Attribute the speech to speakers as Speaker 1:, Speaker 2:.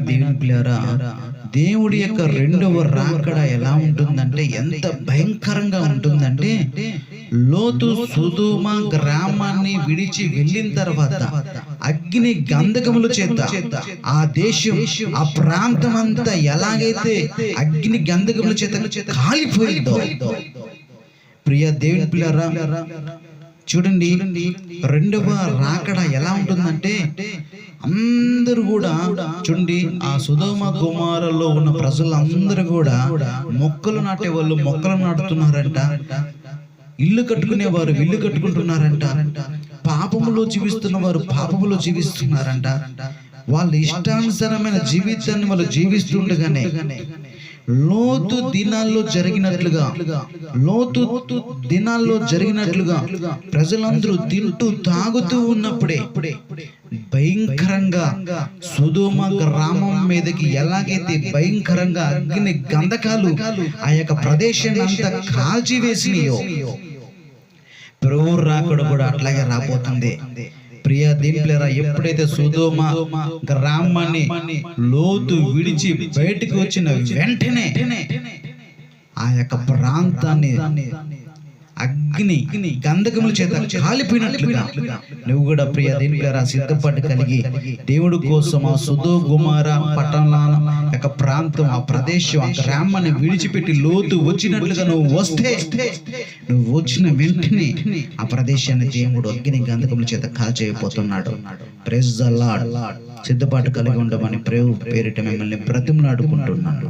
Speaker 1: దేవుని పిల్లారా, దేవుడి యొక్క రెండవ రాకడ ఎలా ఉంటుందంటే ఎంత భయంకరంగా ఉంటుందంటే, లోతు సొదొమ గ్రామాన్ని విడిచి వెళ్ళిన తర్వాత అగ్ని గంధకముల చేత ఆ దేశం, ఆ ప్రాంతం అంతా ఎలాగైతే అగ్ని గంధకముల చేత కాలిపోయిందో. ప్రియ దేవుని పిల్లారా, చూడండి రెండవ రాకడ ఎలా ఉంటుందంటే, అందరూ కూడా చూడండి, ఆ సొదొమ గొమొర్రాలో ఉన్న ప్రజలందరూ కూడా మొక్కలు నాటే వాళ్ళు మొక్కలు నాటుతున్నారంట, ఇల్లు కట్టుకునేవారు ఇల్లు కట్టుకుంటున్నారంట, పాపములో జీవిస్తున్న వారు పాపములో జీవిస్తున్నారంట. వాళ్ళ ఇష్టానుసారమైన జీవితాన్ని వాళ్ళు జీవిస్తుండగానే లోతు దినాల్లో జరిగినట్లుగా ప్రజలందరూ తింటూ తాగుతూ ఉన్నప్పుడే భయంకరంగా సొదొమ గ్రామం మీదకి ఎలాగైతే భయంకరంగా అగ్ని గంధకాలు ఆ యొక్క ప్రదేశాన్ని అంతా కాల్చివేసినాయో, ప్రభు రాకడ కూడా అట్లాగే రాబోతుంది. ప్రియ దేవుని పిల్లారా, ఎప్పుడైతే సొదొమ గ్రామాన్ని లోతు విడిచి బయటికి వచ్చిన వెంటనే ఆ యొక్క ప్రాంతాన్ని అగ్ని గంధకముల చేత కాలిపోయినట్లుగా నువ్వు కూడా ప్రియ దేవుని పిల్లారా సిద్ధపాటు కలిగి దేవుడి కోసం ఆ సొదొమ గొమొర్రా పట్టణాల యొక్క ప్రాంతం, ఆ ప్రదేశం, ఆ గ్రామాన్ని విడిచిపెట్టి లోతు వచ్చినట్లుగా నువ్వు వస్తే, నువ్వు వచ్చిన వెంటనే ఆ ప్రదేశాన్ని దేవుడు అగ్ని గంధకముల చేత కాల్చేయబోతున్నాడు. Praise the lord. సిద్ధపాటు కలిగి ఉండమని ప్రభు పేరిట మిమ్మల్ని బ్రతిమలాడుకుంటున్నాను.